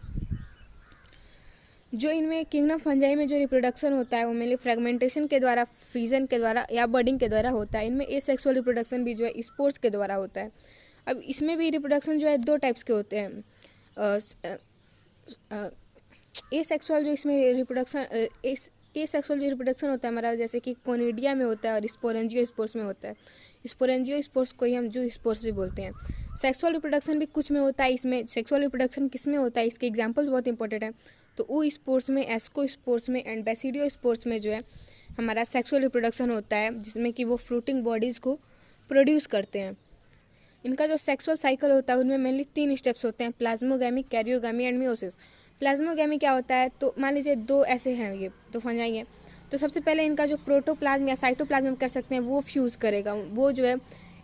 जो इनमें किंगडम फंजाई में जो रिप्रोडक्शन होता है वो मेनली फ्रेगमेंटेशन के द्वारा, फ्यूजन के द्वारा या बर्डिंग के द्वारा होता है। इनमें एसेक्सुअल रिप्रोडक्शन भी जो है स्पोर्स के द्वारा होता है। अब इसमें भी रिप्रोडक्शन जो है 2 टाइप्स के होते हैं। एसेक्सुअल जो इसमें रिप्रोडक्शन एसेक्सुअल जो रिप्रोडक्शन होता है हमारा, जैसे कि कोनिडिया में होता है और स्पोरेंजियो स्पोर्स में होता है। स्पोरेंजियो स्पोर्स को ही हम जू स्पोर्स भी बोलते हैं। सेक्सुअल रिप्रोडक्शन भी कुछ में होता है। इसमें सेक्सुअल रिप्रोडक्शन किस में होता है, इसके एग्जांपल्स बहुत इंपॉर्टेंट है। तो ओ स्पोर्स में, एस्को स्पोर्स में एंड बेसिडियो स्पोर्स में जो है हमारा सेक्सुअल रिप्रोडक्शन होता है, जिसमें कि वो फ्रूटिंग बॉडीज़ को प्रोड्यूस करते हैं। इनका जो सेक्सुअल साइकिल होता है उनमें मेनली 3 स्टेप्स होते हैं, plasmogamy, karyogamy and meiosis. Plasmogamy क्या होता है, तो मान लीजिए 2 ऐसे हैं, ये तो फंजाई हैं। तो सबसे पहले इनका जो प्रोटोप्लाज्म या साइटोप्लाज्म कर सकते हैं वो फ्यूज़ करेगा, वो जो है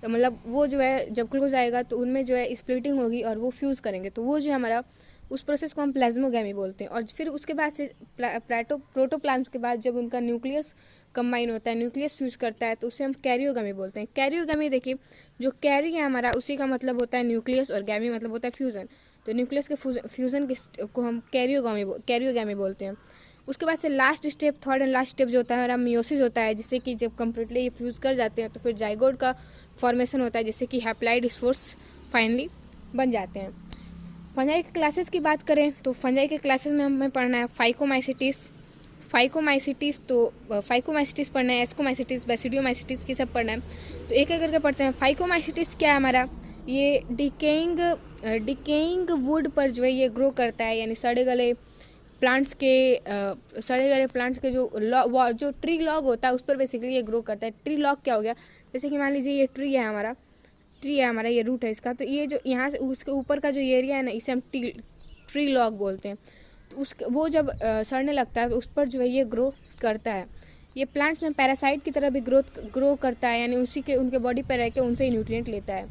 मतलब वो जो है जब खुल जाएगा तो उनमें जो है स्प्लिटिंग होगी और वो फ्यूज़ करेंगे, तो वो जो है हमारा उस प्रोसेस को हम प्लाज्मोगैमी बोलते हैं। और फिर उसके बाद से प्रोटोप्लाज्म के बाद जब उनका न्यूक्लियस कंबाइन होता है, न्यूक्लियस फ्यूज करता है, तो उसे हम कैरियोगैमी बोलते हैं। कैरियोगैमी देखिए, जो कैरी है हमारा उसी का मतलब होता है न्यूक्लियस और गैमी मतलब होता है फ्यूज़न। तो न्यूक्लियस के फ्यूज़न को हम कैरियोगैमी बोलते हैं। उसके बाद से last step, third and last step जो होता है हमारा मियोसिस होता है, जिससे कि जब कम्प्लीटली ये फ्यूज़ कर जाते हैं तो फिर जाइगोट का फॉर्मेशन होता है, जिससे कि हैप्लाइड स्पोर्स फाइनली बन जाते हैं। फंजाई के क्लासेस की बात करें तो फंजाई के क्लासेस में हमें पढ़ना है फाइकोमाइसिटिस तो फाइकोमाइसिटिस पढ़ना है, एस्कोमाइसिटिस, बेसिडियोमाइसिटिस की सब पढ़ना है। तो एक एक करके पढ़ते हैं। फाइकोमाइसिटिस क्या है हमारा, ये डिकेइंग वुड पर जो है ये ग्रो करता है, यानी सड़े गले प्लांट्स के जो ट्री लॉग होता है उस पर बेसिकली ये ग्रो करता है। ट्री लॉग क्या हो गया, जैसे कि मान लीजिए ये ट्री है हमारा, ये रूट है इसका, तो ये जो यहाँ से उसके ऊपर का जो एरिया है ना, इसे हम ट्री लॉग बोलते हैं। तो वो जब सड़ने लगता है तो उस पर जो है ये ग्रो करता है। ये प्लांट्स में पैरासाइट की तरह भी ग्रो करता है, यानी उनके बॉडी पर रह के उनसे ही न्यूट्रिएंट लेता है।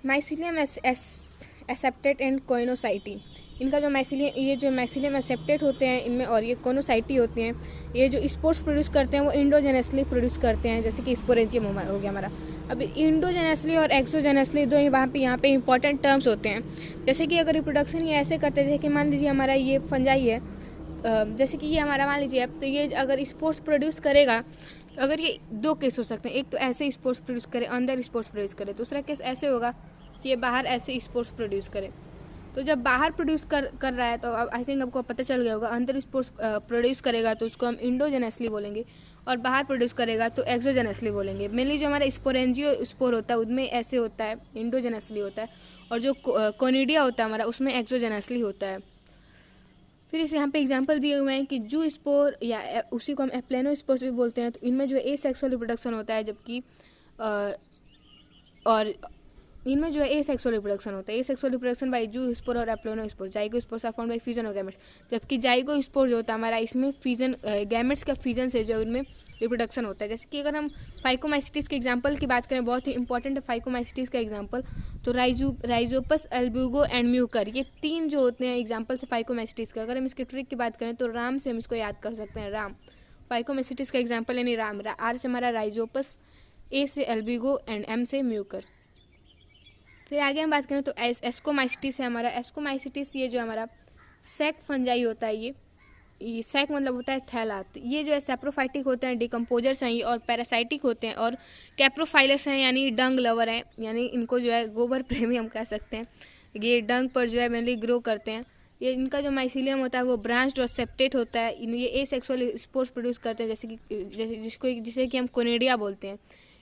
माइसीलियम एसेप्टेट एंड कोइनोसाइटी, इनका जो माइसीलियम एसेप्टेट होते हैं इनमें, और ये कोनोसाइटी होते हैं, ये जो स्पोर्स प्रोड्यूस करते हैं वो इंडोजेनसली प्रोड्यूस करते हैं, जैसे कि स्पोरेंजियम हो गया हमारा। अब इंडोजेनसली और एक्सोजेनसली दो यहाँ पे इंपॉर्टेंट टर्म्स होते हैं। जैसे कि अगर रिप्रोडक्शन ये ऐसे करते हैं, जैसे कि मान लीजिए हमारा ये फंजाई है, जैसे कि ये हमारा मान लीजिए अब, तो ये अगर स्पोर्स प्रोड्यूस करेगा, अगर ये 2 केस हो सकते हैं, एक तो ऐसे स्पोर्स प्रोड्यूस करे, अंदर स्पोर्स प्रोड्यूस करे, दूसरा केस ऐसे होगा कि ये बाहर ऐसे स्पोर्स प्रोड्यूस करे। तो जब बाहर प्रोड्यूस कर रहा है तो आई थिंक आपको पता चल गया होगा, अंदर स्पोर्स प्रोड्यूस करेगा तो उसको हम इंडोजेनसली बोलेंगे, और बाहर प्रोड्यूस करेगा तो एक्सोजेनसली बोलेंगे। मेनली जो हमारा स्पोरेंजियो स्पोर होता है उनमें ऐसे होता है, इंडोजेनसली होता है, और जो कोनिडिया होता है हमारा उसमें एक्सोजेनसली होता है। फिर इस यहाँ पे एग्जांपल दिए हुए हैं कि जू स्पोर या उसी को हम एप्लेनो स्पोर्स भी बोलते हैं, तो इनमें जो एसेक्सुअल रिप्रोडक्शन होता है, जबकि और इनमें जो है एसेक्सुअल रिप्रोडक्शन होता है। Asexual reproduction by zoospore और aplanospore. Zygospores are found by fusion of gametes, जबकि जाइगो स्पोर जो होता है हमारा, इसमें फ्यूजन गैमेट्स का फ्यूजन से जो इनमें रिप्रोडक्शन होता है। जैसे कि अगर हम फाइकोमाइसिटिस के एग्जांपल की बात करें, बहुत ही इंपॉर्टेंट है फाइकोमाइसिटिस का एग्जांपल, तो राइजोपस, एल्ब्यूगो एंड म्यूकर, ये 3 जो होते हैं एग्जांपल से फाइकोमाइसिटिस का। अगर हम इसके ट्रिक की बात करें तो राम से हम इसको याद कर सकते हैं, राम फाइकोमाइसिटिस का एग्जाम्पल यानी राम। आर से हमारा राइजोपस, ए से एल्ब्यूगो एंड एम से म्यूकर। फिर आगे हम बात करें तो एस्कोमाइसिटिस है हमारा। एस्कोमाइसिटिस ये जो हमारा सैक फंजाई होता है ये सैक मतलब होता है थैला। तो ये जो है सेप्रोफाइटिक होते हैं, डिकम्पोजर्स हैं ये, और पैरासाइटिक होते हैं, और कैप्रोफाइलस हैं यानी डंग लवर हैं, यानी इनको जो है गोबर प्रेमी हम कह सकते हैं। ये डंग पर जो है मेनली ग्रो करते हैं। ये इनका जो माइसीलियम होता है वो ब्रांच्ड और सेप्टेट होता है। ये एसेक्सुअल स्पोर्स प्रोड्यूस करते हैं, जिसे कि हम कोनिडिया बोलते हैं।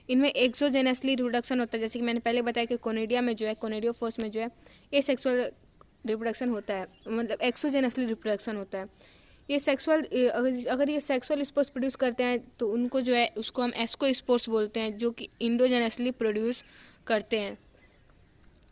इनमें एक्सोजेनसली रिप्रोडक्शन होता है, जैसे कि मैंने पहले बताया कि कोनिडिया में जो है, कोनिडियोफोर्स में जो है एसेक्सुअल रिप्रोडक्शन होता है, मतलब एक्सोजेनसली रिप्रोडक्शन होता है। ये सेक्सुअल अगर ये सेक्सुअल स्पोर्स प्रोड्यूस करते हैं तो उनको जो है उसको हम एस्को स्पोर्स बोलते हैं, जो कि इंडोजेनसली प्रोड्यूस करते हैं।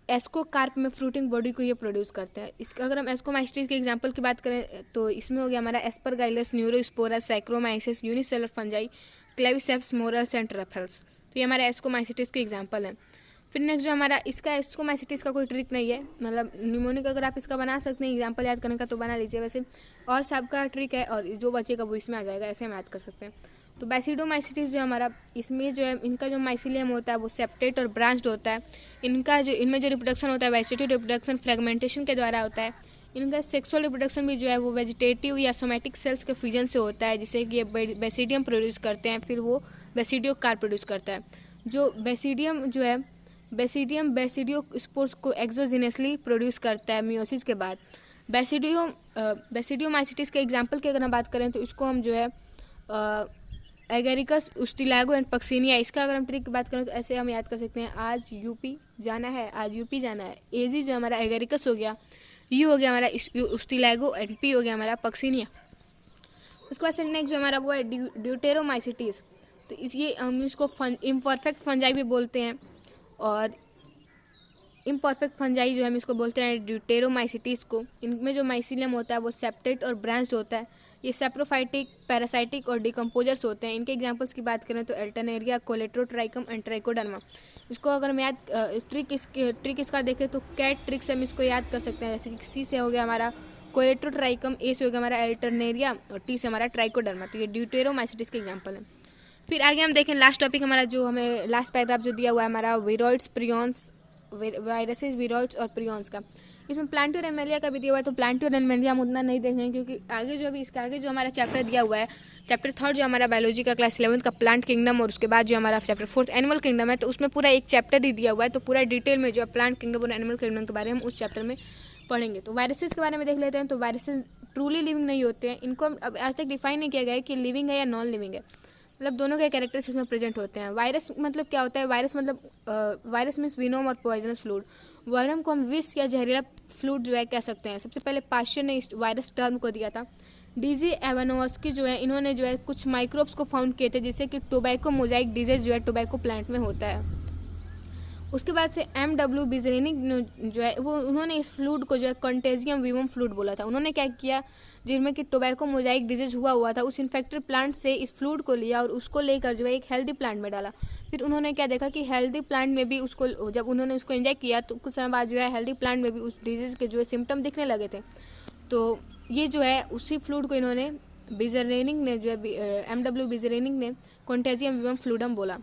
एस्को कार्प में फ्रूटिंग बॉडी को ये प्रोड्यूस करते हैं। इसका अगर हम एस्कोमाइस्टिस के एग्जांपल की बात करें तो इसमें हो गया हमारा Aspergillus, Neurospora, Saccharomyces, unicellular fungi, Claviceps, morels and truffles. तो ये हमारे एस्कोमाइसिटिस के एग्जांपल हैं। फिर नेक्स्ट जो हमारा इसका एस्कोमाइसिटिस का कोई ट्रिक नहीं है, मतलब निमोनिक अगर आप इसका बना सकते हैं एग्जांपल याद करने का तो बना लीजिए, वैसे और सबका ट्रिक है और जो बचेगा वो इसमें आ जाएगा, ऐसे हम याद कर सकते हैं। तो बैसिडोमाइसिटिस जो हमारा, इसमें जो है इनका जो माइसीलियम होता है वो सेप्टेट और ब्रांच्ड होता है। इनमें जो रिप्रोडक्शन होता है वेजिटेटिव रिप्रोडक्शन फ्रेगमेंटेशन के द्वारा होता है। इनका सेक्सुअल रिप्रोडक्शन भी जो है वो वेजिटेटिव या सोमैटिक सेल्स के फ्यूजन से होता है, जिससे कि ये बेसिडियम प्रोड्यूस करते हैं, फिर वो बेसिडियो कार प्रोड्यूस करता है। जो बेसिडियम जो है बेसिडियो स्पोर्स को एक्सोजेनसली प्रोड्यूस करता है मियोसिस के बाद। बेसिडियोमाइसिटिस के एग्जांपल की अगर हम बात करें तो इसको हम जो है एगेरिकस, उस्टिलागो एंड पक्सिनिया, इसका अगर हम ट्रिक की बात करें तो ऐसे हम याद कर सकते हैं, आज यूपी जाना है। एजी जो हमारा एगेरिकस हो गया, यू हो गया हमारा उस्टिलागो, एंड पी हो गया हमारा पक्सिनिया। उसके बाद से नेक्स्ट जो हमारा वो है ड्यूटेरोमाइसिटिस। तो ये हम इसको इम्परफेक्ट फंजाई भी बोलते हैं, और इम्परफेक्ट फंजाई जो हम इसको बोलते हैं ड्यूटेरोमाइसिटिस को। इनमें जो माइसीलियम होता है वो सेप्टेट और ब्रांच्ड होता है। ये सेप्रोफाइटिक, पैरासाइटिक और डिकम्पोजर्स होते हैं। इनके एग्जांपल्स की बात करें तो एल्टरनेरिया, कोलेट्रोट्राइकम एंड ट्राइकोडर्मा। इसको अगर हम याद ट्रिक इसका देखें तो कैट ट्रिक से हम इसको याद कर सकते हैं, जैसे कि सी से हो गया हमारा कोलेट्रोट्राइकम, ए से हो गया हमारा एल्टरनेरिया, और टी से हमारा ट्राइकोडर्मा। तो ये ड्यूटेरोमाइसिटिस के एग्जाम्पल हैं। फिर आगे हम देखें लास्ट टॉपिक हमारा, जो हमें लास्ट पैराग्राफ जो दिया हुआ है हमारा विरोइड्स, प्रियॉन्स, वायरसेस, विरोइड्स और प्रियॉन्स का। इसमें प्लांटियर एनिमलिया का भी दिया हुआ है, तो प्लांटियर एनिमलिया हम उतना नहीं देखेंगे क्योंकि आगे जो अभी इसके आगे जो हमारा चैप्टर दिया हुआ है, चैप्टर 3 जो हमारा बायोलॉजी का क्लास 11 का प्लांट किंगडम, और उसके बाद जो हमारा चैप्टर 4 एनिमल किंगडम है, तो उसमें पूरा एक चैप्टर ही दिया हुआ है। तो पूरा डिटेल में जो है प्लांट किंगडम और एनिमल किंगडम के बारे में हम उस चैप्टर में पढ़ेंगे। तो वायरसेस के बारे में देख लेते हैं। तो वायरसेस ट्रूली लिविंग नहीं होते हैं, इनको अब आज तक डिफाइन नहीं किया गया है कि लिविंग है या नॉन लिविंग है, मतलब दोनों के कैरेक्टर्स इसमें प्रेजेंट होते हैं। वायरस मतलब क्या होता है, वायरस मीन्स विनोम और पॉइजनस फ्लूइड। वायरम को हम विष या जहरीला फ्लूइड जो है कह सकते हैं। सबसे पहले पाश्चर ने इस वायरस टर्म को दिया था। डीजी एवानोव्स्की जो है, इन्होंने जो है कुछ माइक्रोब्स को फाउंड किए थे, जिससे कि टोबैको मोजाइक डिजीज जो है टोबैको प्लांट में होता है। उसके बाद से M.W. बिजरेनिक जो है वो, उन्होंने इस फ्लूइड को जो है कंटेजियम विवम फ्लूइड बोला था। उन्होंने क्या किया, जिनमें कि टोबैको मोजाइक डिजीज हुआ था, उस इन्फेक्टेड प्लांट से इस फ्लूइड को लिया और उसको लेकर जो है एक हेल्दी प्लांट में डाला। फिर उन्होंने क्या देखा कि हेल्दी प्लांट में भी उसको, जब उन्होंने उसको इंजेक्ट किया तो कुछ समय बाद जो है हेल्दी प्लांट में भी उस डिजीज़ के जो है सिम्टम दिखने लगे थे। तो ये जो है उसी फ्लूइड को इन्होंने बिजरेनिक ने जो है M.W. बिजरेनिक ने कंटेजियम विवम फ्लूइडम बोला।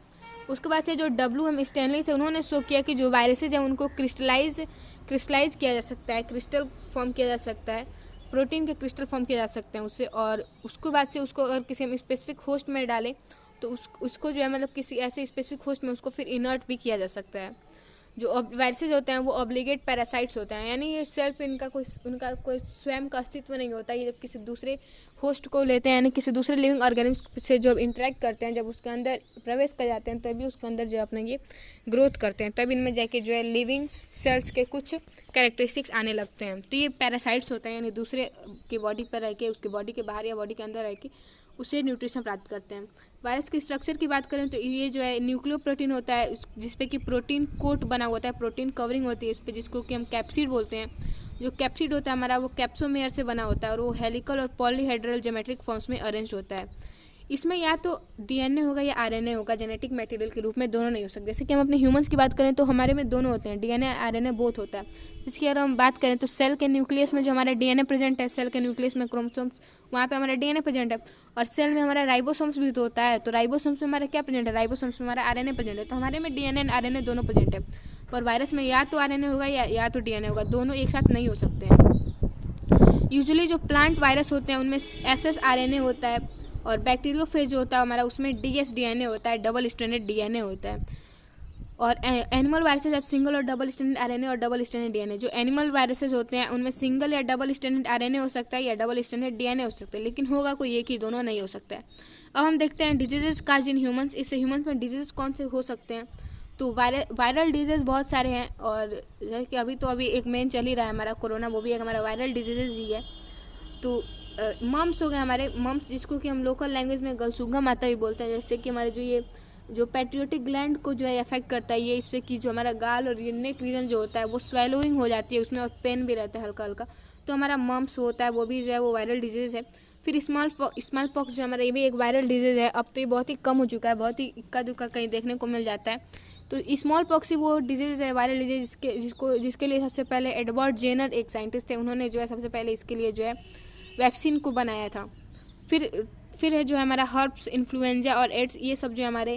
उसके बाद से जो W.M. स्टैनली थे, उन्होंने शो किया कि जो वायरसेज हैं उनको क्रिस्टलाइज किया जा सकता है, क्रिस्टल फॉर्म किया जा सकता है, प्रोटीन के क्रिस्टल फॉर्म किया जा सकते हैं उससे। और उसके बाद से उसको अगर किसी हम स्पेसिफिक होस्ट में डालें तो उसको जो है मतलब किसी ऐसे स्पेसिफिक होस्ट में उसको फिर इनर्ट भी किया जा सकता है। जो वायरसेज होते हैं वो ऑब्लिगेट पैरासाइट्स होते हैं, यानी ये सेल्फ उनका कोई स्वयं का अस्तित्व नहीं होता। ये जब किसी दूसरे होस्ट को लेते हैं, यानी किसी दूसरे लिविंग ऑर्गेनिज्म से जब इंटरेक्ट करते हैं, जब उसके अंदर प्रवेश कर जाते हैं, तभी उसके अंदर जो अपना ये ग्रोथ करते हैं, तब इनमें जाके जो है लिविंग सेल्स के कुछ कैरेक्टरिस्टिक्स आने लगते हैं। तो ये पैरासाइट्स होते हैं, यानी दूसरे की बॉडी पर रह के, उसके बॉडी के बाहर या बॉडी के अंदर रह के उससे न्यूट्रिशन प्राप्त करते हैं। वायरस के स्ट्रक्चर की बात करें तो ये जो है न्यूक्लियो प्रोटीन होता है, जिसपे कि प्रोटीन कोट बना होता है, प्रोटीन कवरिंग होती है इस पर, जिसको कि हम कैप्सिड बोलते हैं। जो कैप्सिड होता है हमारा वो कैप्सोमेयर से बना होता है और वो हेलिकल और पॉलीहेड्रल ज्योमेट्रिक फॉर्म्स में अरेंज होता है। इसमें या तो DNA होगा या RNA होगा, जेनेटिक मटेरियल के रूप में, दोनों नहीं हो सकते। जैसे कि हम अपने ह्यूमंस की बात करें तो हमारे में दोनों होते हैं, DNA RNA बोथ होता है। जिसकी अगर हम बात करें तो सेल के न्यूक्लियस में जो हमारा DNA प्रेजेंट है, सेल के न्यूक्लियस में क्रोमोसोम्स, वहाँ पे हमारा DNA प्रेजेंट है। और सेल में हमारा राइबोसोम्स भी तो होता है, तो राइबोसोम्स में हमारा क्या प्रेजेंट है, राइबोसोम्स में हमारा RNA प्रेजेंट है। तो हमारे में DNA और RNA दोनों प्रेजेंट है, पर वायरस में या तो RNA होगा या तो DNA होगा, दोनों एक साथ नहीं हो सकते हैं। यूजुअली जो प्लांट वायरस होते हैं उनमें SSRNA होता है, और बैक्टीरियोफेज जो होता है हमारा उसमें dsDNA होता है, डबल स्ट्रैंडेड DNA होता है। और एनिमल वायरसेज अब सिंगल और डबल स्ट्रैंडेड RNA और डबल स्ट्रैंडेड DNA। जो एनिमल वायरसेज होते हैं उनमें सिंगल या डबल स्ट्रैंडेड RNA हो सकता है या डबल स्ट्रैंडेड DNA हो सकता है, लेकिन होगा कोई एक ही, दोनों नहीं हो सकता है। अब हम देखते हैं डिजीजेस काज इन ह्यूमंस। इससे ह्यूमंस में डिजीज कौन से हो सकते हैं। तो वायरल डिजीज़ बहुत सारे हैं, और जैसे कि अभी एक मेन चल ही रहा है हमारा कोरोना, वो भी एक हमारा वायरल डिजीज़ ही है। तो मम्स हो गए हमारे, मम्स जिसको कि हम लोकल लैंग्वेज में गलसूगा माता भी बोलते हैं। जैसे कि हमारे जो पैट्रियोटिक ग्लैंड को जो है अफेक्ट करता है, ये इससे कि जो हमारा गाल और ये नेक रीजन जो होता है वो स्वेलोइंग हो जाती है उसमें, और पेन भी रहता है हल्का हल्का। तो हमारा मम्स होता है वो भी जो है वो वायरल डिजीज़ है। फिर स्मॉल पॉक्स जो हमारा, ये भी एक वायरल डिजीज़ है। अब तो ये बहुत ही कम हो चुका है, बहुत ही इक्का दुक्का कहीं देखने को मिल जाता है। तो स्मॉल पॉक्स ही वो डिजीज़ है, वायरल डिजीज़, जिसके लिए सबसे पहले एडवर्ड जेनर एक साइंटिस्ट थे, उन्होंने जो है सबसे पहले इसके लिए जो है वैक्सीन को बनाया था। फिर है जो है हमारा हर्ब्स, इन्फ्लुएंजा और एड्स, ये सब जो हमारे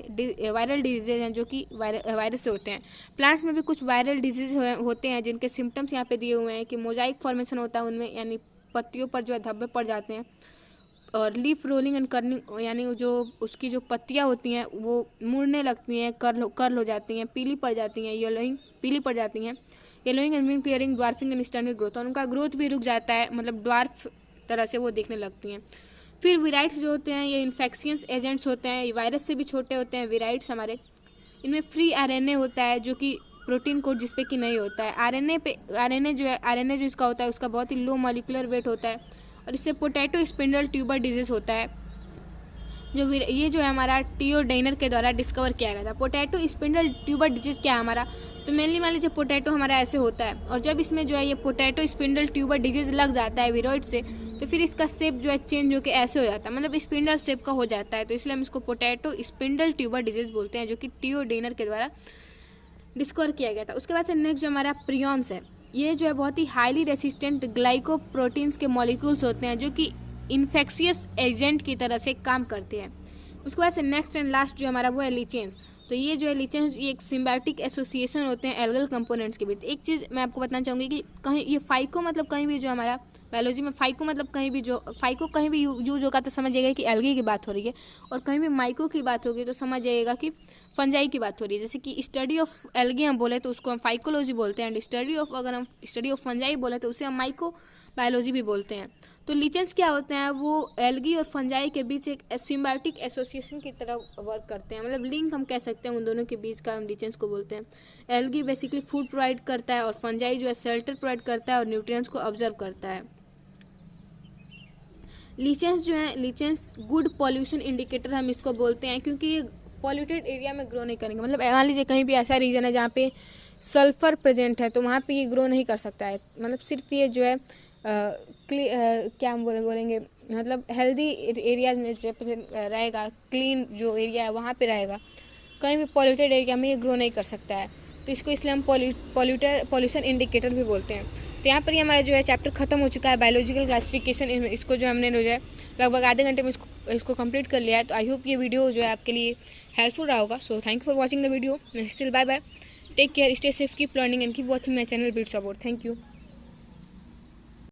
वायरल डिजीज़ हैं जो कि वायरस से होते हैं। प्लांट्स में भी कुछ वायरल डिजीज़ होते हैं जिनके सिम्टम्स यहाँ पे दिए हुए हैं कि मोजाइक फॉर्मेशन होता है उनमें, यानी पत्तियों पर जो है धब्बे पड़ जाते हैं, और लीफ रोलिंग एंड कर्निंग, यानी जो उसकी जो पत्तियाँ होती हैं वो मुड़ने लगती हैं, कर्ल हो जाती हैं, पीली पड़ जाती हैं, yellowing and mean clearing, dwarfing and standard growth, और उनका ग्रोथ भी रुक जाता है, मतलब ड्वार्फ तरह से वो दिखने लगती हैं। फिर विराइट्स जो होते हैं ये इन्फेक्शियस एजेंट्स होते हैं, ये वायरस से भी छोटे होते हैं विराइट्स हमारे। इनमें फ्री RNA होता है जो कि प्रोटीन कोड जिस पे कि नहीं होता है। RNA जो इसका होता है उसका बहुत ही लो मॉलिक्यूलर वेट होता है, और इससे पोटैटो स्पिंडल ट्यूबर डिजीज़ होता है, ये जो है हमारा टीओ डेनर के द्वारा डिस्कवर किया गया था। पोटैटो स्पिंडल ट्यूबर डिजीज़ क्या है हमारा, तो मेनली मान लीजिए पोटैटो हमारा ऐसे होता है, और जब इसमें जो है ये पोटैटो स्पिंडल ट्यूबर डिजीज़ लग जाता है विरोइड से, तो फिर इसका शेप जो है चेंज होकर ऐसे हो जाता है, मतलब स्पिंडल शेप का हो जाता है। तो इसलिए हम इसको पोटैटो स्पिंडल ट्यूबर डिजीज़ बोलते हैं, जो कि टीओ डेनर के द्वारा डिस्कवर किया गया था। उसके बाद से नेक्स्ट जो हमारा प्रियॉन्स है, ये जो है बहुत ही हाईली रेसिस्टेंट ग्लाइकोप्रोटीन्स के मॉलिक्यूल्स होते हैं जो कि इन्फेक्शियस एजेंट की तरह से काम करते हैं। उसके बाद से नेक्स्ट एंड लास्ट जो हमारा वो है लिचेंस। तो ये जो है लिचेंस, ये एक सिम्बायोटिक एसोसिएशन होते हैं एल्गल कंपोनेंट्स के बीच। एक चीज़ मैं आपको बताना चाहूँगी कि कहीं ये फाइको मतलब कहीं भी जो हमारा बायोलॉजी में फाइको मतलब फाइको कहीं भी यूज होगा तो समझ जाइएगा कि एल्गी की बात हो रही है, और कहीं भी माइको की बात होगी तो समझ जाइएगा कि फंजाई की बात हो रही है। जैसे कि स्टडी ऑफ एल्गी हम बोले तो उसको हम फाइकोलॉजी बोलते हैं, एंड अगर हम स्टडी ऑफ फंजाई बोले तो उसे हम माइको बायोलॉजी भी बोलते हैं। तो लिचेंस क्या होते हैं, वो एल्गी और फंजाई के बीच एक सिम्बायोटिक एसोसिएशन की तरह वर्क करते हैं, मतलब लिंक हम कह सकते हैं उन दोनों के बीच का, हम लिचेंस को बोलते हैं। एल्गी बेसिकली फूड प्रोवाइड करता है, और फंजाई जो है शेल्टर प्रोवाइड करता है और न्यूट्रिएंट्स को ऑब्जर्व करता है। लिचेंस गुड पॉल्यूशन इंडिकेटर हम इसको बोलते हैं, क्योंकि ये पॉल्यूटेड एरिया में ग्रो नहीं करेंगे। मतलब मान लीजिए कहीं भी ऐसा रीजन है जहाँ पे सल्फर प्रेजेंट है तो वहाँ पे ये ग्रो नहीं कर सकता है, मतलब सिर्फ ये जो है क्या हम बोलेंगे, मतलब हेल्दी एरियाज में जो रहेगा, क्लीन जो एरिया है वहाँ पे रहेगा। कहीं भी पॉल्यूटेड एरिया में ये ग्रो नहीं कर सकता है, तो इसको इसलिए हम पॉल्यूशन इंडिकेटर भी बोलते हैं। तो यहाँ पर ही हमारा जो है चैप्टर खत्म हो चुका है, बायोलॉजिकल क्लासिफिकेशन। इसको जो हमने जो है लगभग आधे घंटे में इसको कंप्लीट कर लिया है। तो आई होप ये वीडियो जो है आपके लिए हेल्पफुल रहा होगा। So thank you for watching the video. Still bye bye, take care, stay safe, keep learning and keep watching my channel beats about. Thank you.